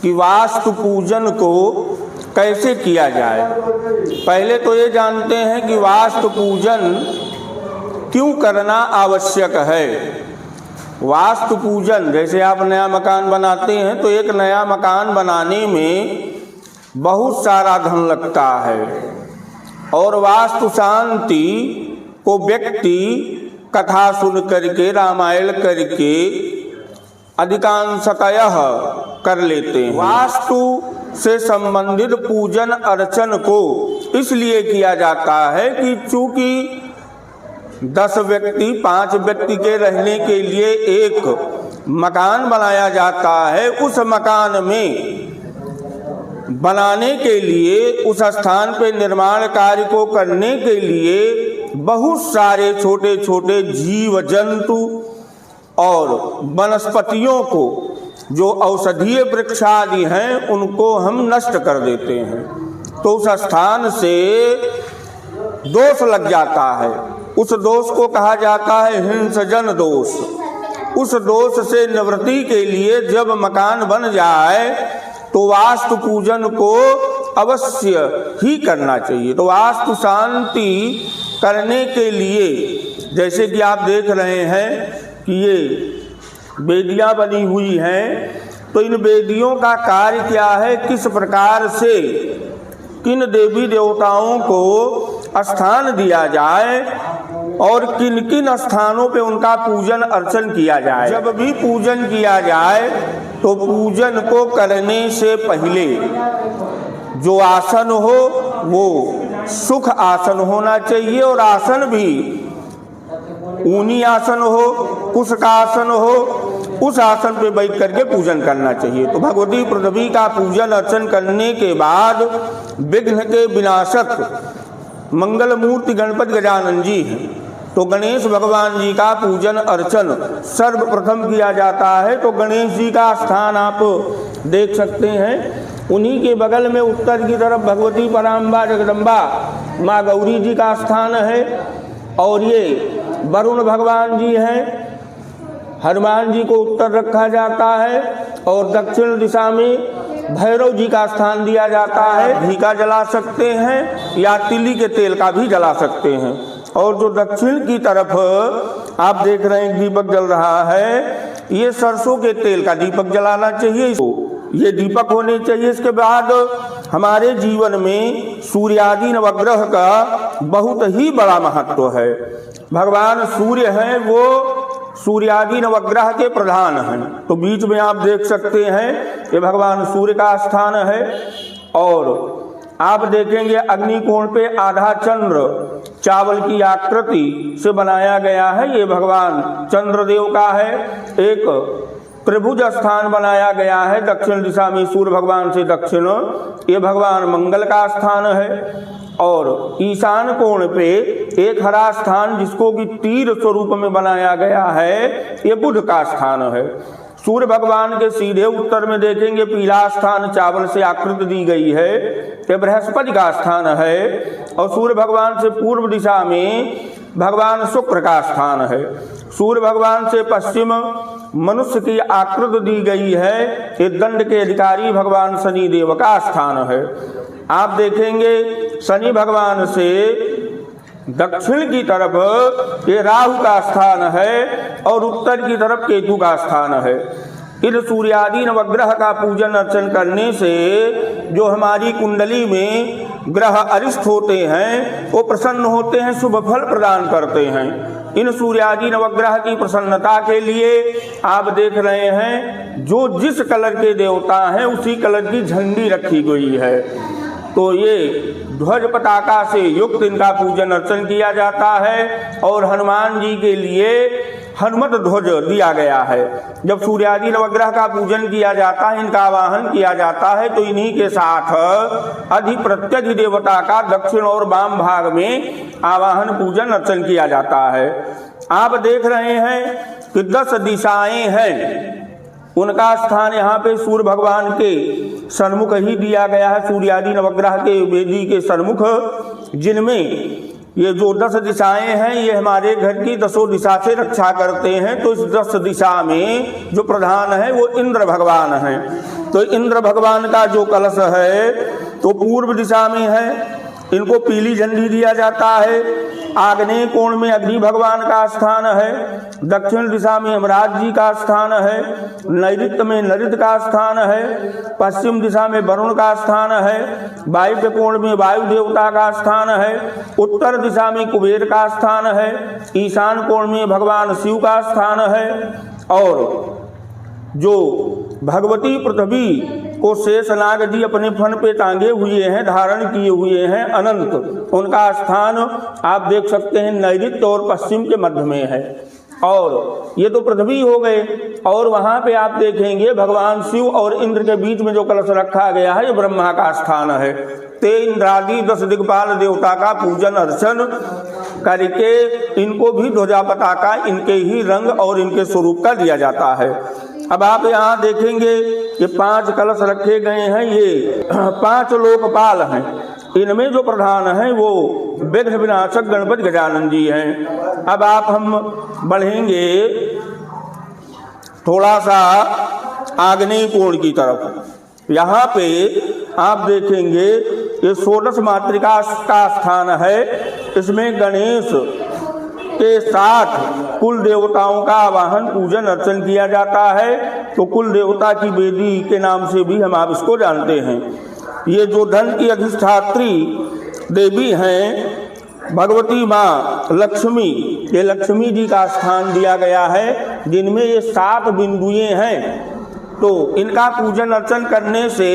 कि वास्तु पूजन को कैसे किया जाए। पहले तो ये जानते हैं कि वास्तु पूजन क्यों करना आवश्यक है। वास्तु पूजन, जैसे आप नया मकान बनाते हैं तो एक नया मकान बनाने में बहुत सारा धन लगता है, और वास्तु शांति को व्यक्ति कथा सुन करके, रामायण करके अधिकांशतः कर लेते हैं। वास्तु से संबंधित पूजन अर्चन को इसलिए किया जाता है कि चूंकि 10 व्यक्ति 5 व्यक्ति के रहने के लिए एक मकान बनाया जाता है, उस मकान में बनाने के लिए, उस स्थान पे निर्माण कार्य को करने के लिए बहुत सारे छोटे छोटे जीव जंतु और वनस्पतियों को, जो औषधीय वृक्ष आदि हैं, उनको हम नष्ट कर देते हैं। तो उस स्थान से दोष लग जाता है। उस दोष को कहा जाता है हिंसजन दोष। उस दोष से निवृत्ति के लिए जब मकान बन जाए तो वास्तु पूजन को अवश्य ही करना चाहिए। तो वास्तु शांति करने के लिए, जैसे कि आप देख रहे हैं कि ये वेदियां बनी हुई हैं, तो इन वेदियों का कार्य क्या है, किस प्रकार से किन देवी देवताओं को स्थान दिया जाए और किन किन स्थानों पे उनका पूजन अर्चन किया जाए। जब भी पूजन किया जाए तो पूजन को करने से पहले जो आसन हो वो सुख आसन होना चाहिए, और आसन भी ऊनी आसन हो, कुश का आसन हो, उस आसन पे बैठ करके पूजन करना चाहिए। तो भगवती पृथ्वी का पूजन अर्चन करने के बाद विघ्न के विनाशक मंगल मूर्ति गणपति गजानन जी हैं, तो गणेश भगवान जी का पूजन अर्चन सर्वप्रथम किया जाता है। तो गणेश जी का स्थान आप देख सकते हैं, उन्हीं के बगल में उत्तर की तरफ भगवती पराम्बा जगदम्बा माँ गौरी जी का स्थान है, और ये वरुण भगवान जी हैं। हनुमान जी को उत्तर रखा जाता है, और दक्षिण दिशा में भैरव जी का स्थान दिया जाता है। घी का जला सकते हैं या तिली के तेल का भी जला सकते हैं। और जो दक्षिण की तरफ आप देख रहे हैं दीपक जल रहा है, ये सरसों के तेल का दीपक जलाना चाहिए। ये दीपक होने चाहिए। इसके बाद हमारे जीवन में सूर्यादि नवग्रह का बहुत ही बड़ा महत्व है। भगवान सूर्य हैं, वो सूर्यादि नवग्रह के प्रधान हैं। तो बीच में आप देख सकते हैं ये भगवान सूर्य का स्थान है, और आप देखेंगे अग्निकोण पे आधा चंद्र चावल की आकृति से बनाया गया है, ये भगवान चंद्रदेव का है। एक त्रिभुज स्थान बनाया गया है दक्षिण दिशा में, सूर्य भगवान से दक्षिण, ये भगवान मंगल का स्थान है। और ईशान कोण पे एक हरा स्थान जिसको कि तीर स्वरूप में बनाया गया है, ये बुध का स्थान है। सूर्य भगवान के सीधे उत्तर में देखेंगे पीला स्थान चावल से आकृति दी गई है, ये बृहस्पति का स्थान है। और सूर्य भगवान से पूर्व दिशा में भगवान शुक्र का स्थान है। सूर्य भगवान से पश्चिम मनुष्य की आकृति दी गई है, ये दंड के अधिकारी भगवान शनि देव का स्थान है। आप देखेंगे शनि भगवान से दक्षिण की तरफ ये राहु का स्थान है, और उत्तर की तरफ केतु का स्थान है। इन सूर्यादि नवग्रह का पूजन अर्चन करने से जो हमारी कुंडली में ग्रह अरिष्ट होते हैं वो प्रसन्न होते हैं, शुभ फल प्रदान करते हैं। इन सूर्यादि नवग्रह की प्रसन्नता के लिए आप देख रहे हैं जो जिस कलर के देवता हैं उसी कलर की झंडी रखी गई है। तो ये ध्वज पताका से युक्त इनका पूजन अर्चन किया जाता है, और हनुमान जी के लिए हनुमत ध्वज दिया गया है। जब सूर्यादि नवग्रह का पूजन किया जाता है, इनका आवाहन किया जाता है, तो इन्हीं के साथ अधिप्रत्यधि देवता का दक्षिण और वाम भाग में आवाहन पूजन अर्चन किया जाता है। आप देख रहे हैं कि 10 दिशाएं हैं, उनका स्थान यहाँ पे सूर्य भगवान के सन्मुख ही दिया गया है, सूर्यादि नवग्रह के वेदी के सन्मुख, जिनमें ये जो 10 दिशाएं हैं ये हमारे घर की 10 दिशा से रक्षा करते हैं। तो इस 10 दिशा में जो प्रधान है वो इंद्र भगवान हैं। तो इंद्र भगवान का जो कलश है तो पूर्व दिशा में है, इनको पीली झंडी दिया जाता है। आग्नेय कोण में अग्नि भगवान का स्थान है, दक्षिण दिशा में यमराज जी का स्थान है, नैऋत्य में नरित का स्थान है, पश्चिम दिशा में वरुण का स्थान है, वायव्य कोण में वायु देवता का स्थान है, उत्तर दिशा में कुबेर का स्थान है, ईशान कोण में भगवान शिव का स्थान है, और जो भगवती पृथ्वी को शेषनाग जी अपने फन पे टांगे हुए हैं, धारण किए हुए हैं अनंत, उनका स्थान आप देख सकते हैं नैऋत्य और पश्चिम के मध्य में है। और ये तो पृथ्वी हो गए, और वहां पे आप देखेंगे भगवान शिव और इंद्र के बीच में जो कलश रखा गया है ये ब्रह्मा का स्थान है। ते इंद्रादि 10 दिक्पाल देवता का पूजन अर्चन करके इनको भी ध्वजा पताका इनके ही रंग और इनके स्वरूप का दिया जाता है। अब आप यहाँ देखेंगे ये 5 कलश रखे गए हैं, ये 5 लोकपाल हैं। इनमें जो प्रधान हैं वो विघ्न विनाशक गणपति गजानन जी हैं। अब आप हम बढ़ेंगे थोड़ा सा आग्नेय कोण की तरफ। यहाँ पे आप देखेंगे ये षोडश मातृका का स्थान है। इसमें गणेश के साथ कुल देवताओं का आवाहन पूजन अर्चन किया जाता है। तो कुल देवता की वेदी के नाम से भी हम आप इसको जानते हैं। ये जो धन की अधिष्ठात्री देवी हैं भगवती माँ लक्ष्मी, ये लक्ष्मी जी का स्थान दिया गया है, जिनमें ये 7 बिंदुएं हैं। तो इनका पूजन अर्चन करने से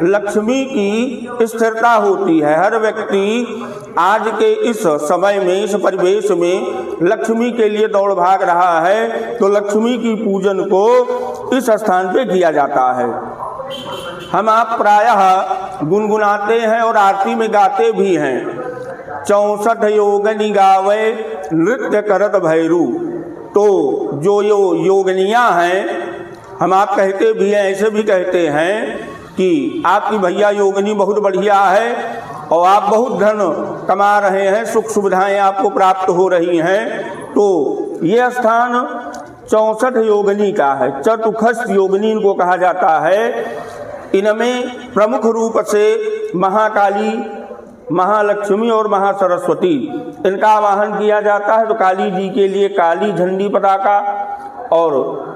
लक्ष्मी की स्थिरता होती है। हर व्यक्ति आज के इस समय में, इस परिवेश में लक्ष्मी के लिए दौड़ भाग रहा है, तो लक्ष्मी की पूजन को इस स्थान पे किया जाता है। हम आप प्रायः गुनगुनाते हैं और आरती में गाते भी हैं, 64 योगनी गावे नृत्य करत भैरू। तो जो योगनियाँ हैं, हम आप कहते भी हैं, ऐसे भी कहते हैं कि आपकी भैया योगिनी बहुत बढ़िया है और आप बहुत धन कमा रहे हैं, सुख सुविधाएं आपको प्राप्त हो रही हैं। तो ये स्थान 64 योगिनी का है। चतुखस्त योगिनी इनको कहा जाता है। इनमें प्रमुख रूप से महाकाली, महालक्ष्मी और महासरस्वती इनका आवाहन किया जाता है। तो काली जी के लिए काली झंडी पताका, और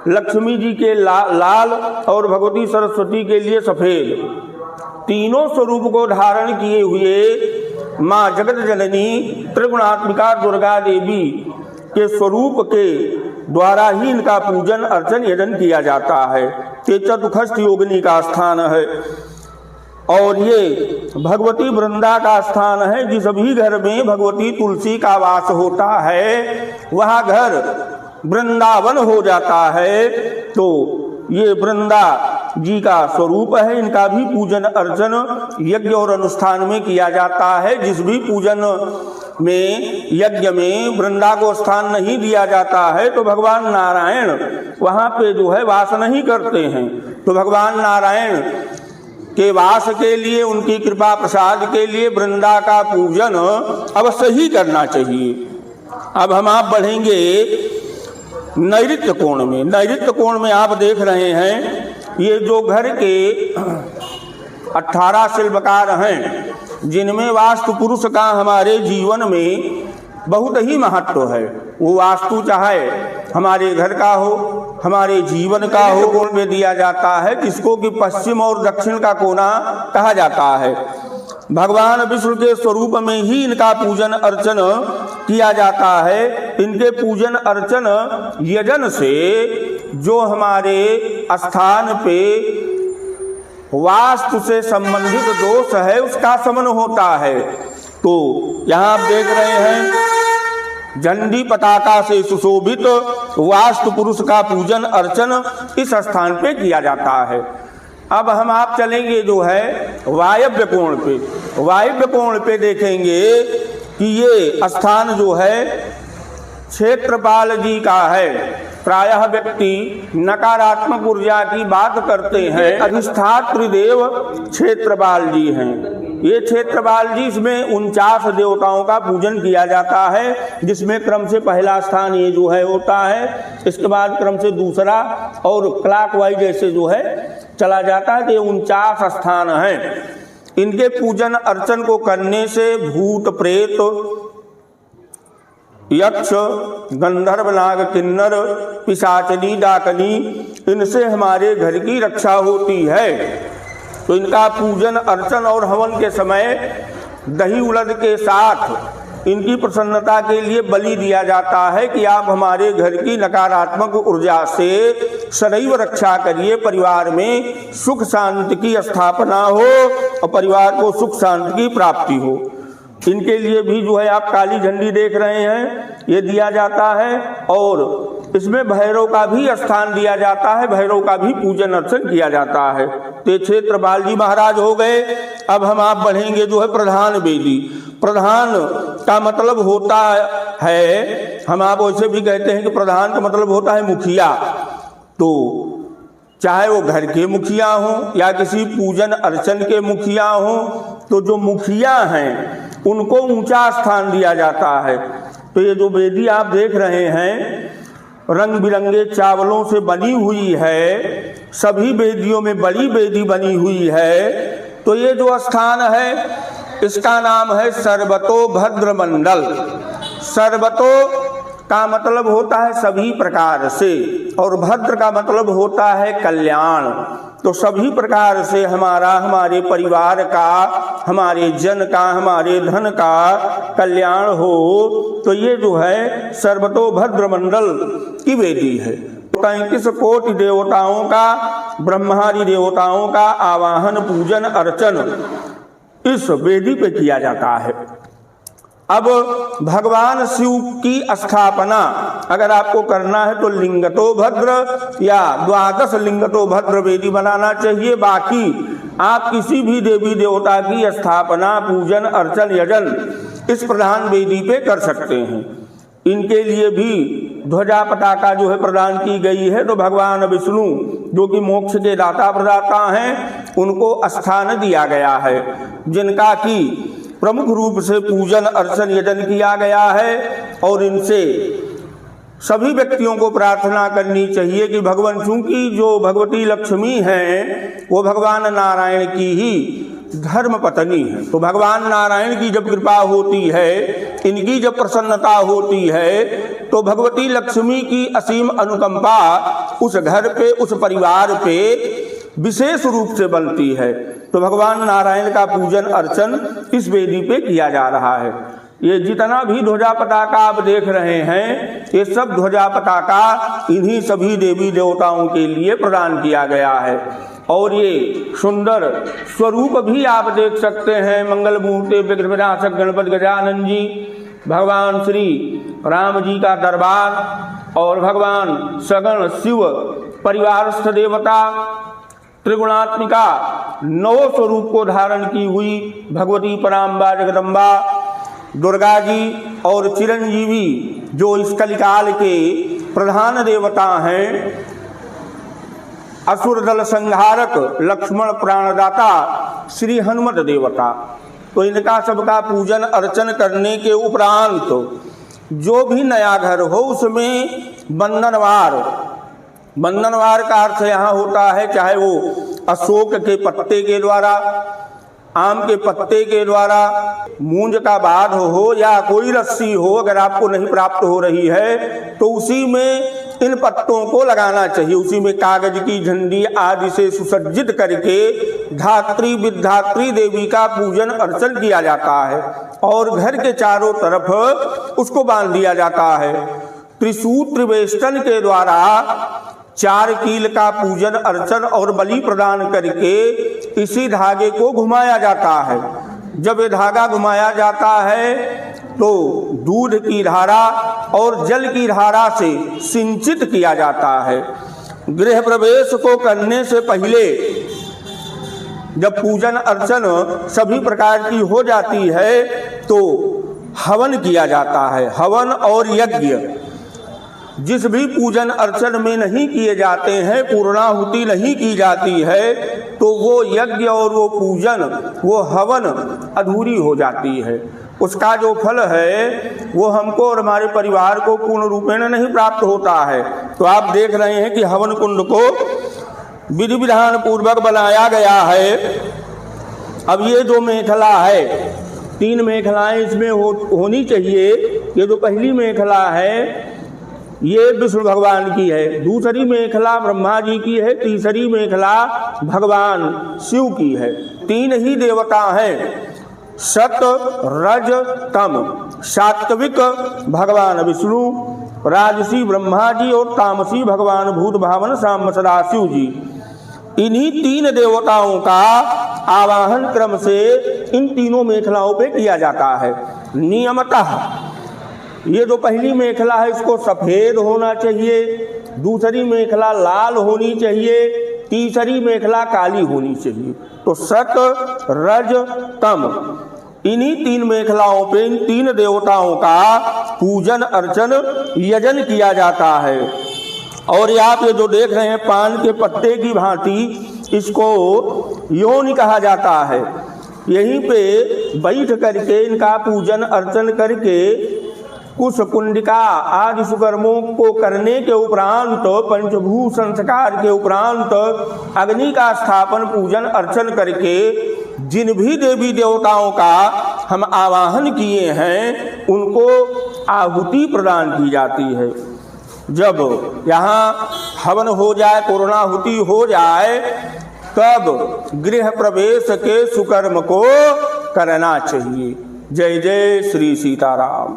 लक्ष्मी जी के लाल, और भगवती सरस्वती के लिए सफेद, तीनों स्वरूप को धारण किए हुए माँ जगत जननी त्रिगुणात्मिका दुर्गा देवी के स्वरूप के द्वारा ही इनका पूजन अर्चन यजन किया जाता है। ये चतुखस्त योगिनी का स्थान है। और ये भगवती वृंदा का स्थान है। जिस भी घर में भगवती तुलसी का वास होता है वह घर वृंदावन हो जाता है। तो ये वृंदा जी का स्वरूप है। इनका भी पूजन अर्चन यज्ञ और अनुष्ठान में किया जाता है। जिस भी पूजन में, यज्ञ में वृंदा को स्थान नहीं दिया जाता है तो भगवान नारायण वहाँ पे जो है वास नहीं करते हैं। तो भगवान नारायण के वास के लिए, उनकी कृपा प्रसाद के लिए वृंदा का पूजन अवश्य ही करना चाहिए। अब हम आप बढ़ेंगे नैऋत्य कोण में। नैऋत्य कोण में आप देख रहे हैं ये जो घर के 18 शिल्पकार हैं, जिनमें वास्तु पुरुष का हमारे जीवन में बहुत ही महत्व है। वो वास्तु चाहे हमारे घर का हो, हमारे जीवन का हो, कोण में दिया जाता है, जिसको कि पश्चिम और दक्षिण का कोना कहा जाता है। भगवान विष्णु के स्वरूप में ही इनका पूजन अर्चन किया जाता है। इनके पूजन अर्चन यजन से जो हमारे स्थान पे वास्तु से संबंधित दोष है उसका शमन होता है। तो यहाँ आप देख रहे हैं झंडी पताका से सुशोभित वास्तु पुरुष का पूजन अर्चन इस स्थान पे किया जाता है। अब हम आप चलेंगे जो है वायव्य कोण पे। वायव्य कोण पे देखेंगे कि ये स्थान जो है क्षेत्रपाल जी का है। प्रायः व्यक्ति नकारात्मक ऊर्जा की बात करते हैं। अधिष्ठात्री देव क्षेत्रपाल जी हैं। ये क्षेत्रपाल जी, इसमें 49 देवताओं का पूजन किया जाता है, जिसमें क्रम से पहला स्थान ये जो है होता है, इसके बाद क्रम से दूसरा, और क्लॉकवाइज जैसे जो है चला जाता है। तो ये 49 स्थान हैं। इनके पूजन अर्चन को करने से भूत प्रेत, यक्ष, गंधर्व, नाग, किन्नर, पिशाचनी, डाकनी, इनसे हमारे घर की रक्षा होती है। तो इनका पूजन अर्चन और हवन के समय दही उड़द के साथ इनकी प्रसन्नता के लिए बलि दिया जाता है कि आप हमारे घर की नकारात्मक ऊर्जा से सदैव रक्षा करिए, परिवार में सुख शांति की स्थापना हो और परिवार को सुख शांति की प्राप्ति हो। इनके लिए भी जो है आप काली झंडी देख रहे हैं, ये दिया जाता है। और इसमें भैरव का भी स्थान दिया जाता है, भैरव का भी पूजन अर्चन किया जाता है। ते क्षेत्र बालजी महाराज हो गए। अब हम आप बढ़ेंगे जो है प्रधान वेदी। प्रधान का मतलब होता है, हम आप वैसे भी कहते हैं कि प्रधान का मतलब होता है मुखिया। तो चाहे वो घर के मुखिया हों या किसी पूजन अर्चन के मुखिया हों, तो जो मुखिया हैं उनको ऊंचा स्थान दिया जाता है। तो ये जो वेदी आप देख रहे हैं रंग बिरंगे चावलों से बनी हुई है, सभी वेदियों में बड़ी वेदी बनी हुई है। तो ये जो स्थान है इसका नाम है सर्वतोभद्र मंडल। सर्वतो का मतलब होता है सभी प्रकार से, और भद्र का मतलब होता है कल्याण। तो सभी प्रकार से हमारा, हमारे परिवार का, हमारे जन का, हमारे धन का कल्याण हो। तो ये जो है सर्वतोभद्र मंडल की वेदी है। 33 कोटि देवताओं का, ब्रह्मादि देवताओं का आवाहन पूजन अर्चन इस वेदी पे किया जाता है। अब भगवान शिव की स्थापना अगर आपको करना है तो लिंगतो भद्र या 12 लिंगतो भद्र वेदी बनाना चाहिए। बाकी आप किसी भी देवी देवता की स्थापना, पूजन अर्चन, यजन इस प्रधान वेदी पे कर सकते हैं। इनके लिए भी ध्वजा पताका जो है प्रदान की गई है। तो भगवान विष्णु जो कि मोक्ष के दाता प्रदाता हैं, उनको स्थान दिया गया है, जिनका कि प्रमुख रूप से पूजन अर्चन यजन किया गया है। और इनसे सभी व्यक्तियों को प्रार्थना करनी चाहिए कि भगवान, चूंकि जो भगवती लक्ष्मी हैं वो भगवान नारायण की ही धर्म पत्नी है। तो भगवान नारायण की जब कृपा होती है, इनकी जब प्रसन्नता होती है, तो भगवती लक्ष्मी की असीम अनुकंपा उस घर पे, उस परिवार पे विशेष रूप से बनती है। तो भगवान नारायण का पूजन अर्चन इस वेदी पे किया जा रहा है। ये जितना भी ध्वजा पताका आप देख रहे हैं, ये सब ध्वजा पताका इन्हीं सभी देवी देवताओं के लिए प्रदान किया गया है। और ये सुंदर स्वरूप भी आप देख सकते हैं। मंगल मूर्ति विघ्न विनाशक गणपति गजानन जी, भगवान श्री राम जी का दरबार और भगवान सगण शिव परिवारस्थ देवता त्रिगुणात्मिका 9 स्वरूप को धारण की हुई भगवती पराम्बा जगदम्बा दुर्गा जी और चिरंजीवी जो इस कलिकाल के प्रधान देवता हैं, असुर दल संहारक लक्ष्मण प्राणदाता श्री हनुमत देवता। तो इनका सबका पूजन अर्चन करने के उपरांत जो भी नया घर हो उसमें बंधनवार का अर्थ यहाँ होता है, चाहे वो अशोक के पत्ते के द्वारा, आम के पत्ते के द्वारा, मूंज का बाध हो या कोई रस्सी हो, अगर आपको नहीं प्राप्त हो रही है तो उसी में इन पत्तों को लगाना चाहिए। उसी में कागज की झंडी आदि से सुसज्जित करके धात्री विधात्री देवी का पूजन अर्चन किया जाता है और घर के चारों तरफ उसको बांध दिया जाता है। त्रिसूत्र वेष्टन के द्वारा 4 कील का पूजन अर्चन और बलि प्रदान करके इसी धागे को घुमाया जाता है। जब ये धागा घुमाया जाता है तो दूध की धारा और जल की धारा से सिंचित किया जाता है। गृह प्रवेश को करने से पहले जब पूजन अर्चन सभी प्रकार की हो जाती है तो हवन किया जाता है। हवन और यज्ञ जिस भी पूजन अर्चन में नहीं किए जाते हैं, पूर्णाहुति नहीं की जाती है, तो वो यज्ञ और वो पूजन, वो हवन अधूरी हो जाती है। उसका जो फल है वो हमको और हमारे परिवार को पूर्ण रूपेण नहीं प्राप्त होता है। तो आप देख रहे हैं कि हवन कुंड को विधि विधान पूर्वक बनाया गया है। अब ये जो मेखला है, 3 मेखलाएं इसमें होनी चाहिए। ये जो पहली मेखला है ये विष्णु भगवान की है, दूसरी मेखला ब्रह्मा जी की है, तीसरी मेखला भगवान शिव की है। 3 ही देवता हैं, सत रज तम। सात्विक भगवान विष्णु, राजसी ब्रह्मा जी और तामसी भगवान भूत भावन शाम सदाशिव जी। इन्हीं 3 देवताओं का आवाहन क्रम से इन तीनों मेखलाओं पे किया जाता है। नियमतः ये जो पहली मेखला है इसको सफेद होना चाहिए, दूसरी मेखला लाल होनी चाहिए, तीसरी मेखला काली होनी चाहिए। तो सत रज तम इन्हीं 3 मेखलाओं पे इन 3 देवताओं का पूजन अर्चन यजन किया जाता है। और ये आप ये जो देख रहे हैं पान के पत्ते की भांति, इसको योनि कहा जाता है। यहीं पे बैठ करके इनका पूजन अर्चन करके कुश कुंडिका आदि सुकर्मों को करने के उपरांत, पंचभूत संस्कार के उपरांत अग्नि का स्थापन पूजन अर्चन करके जिन भी देवी देवताओं का हम आवाहन किए हैं उनको आहुति प्रदान की जाती है। जब यहाँ हवन हो जाए, पूर्णाहुति हो जाए, तब गृह प्रवेश के सुकर्म को करना चाहिए। जय जय श्री सीताराम।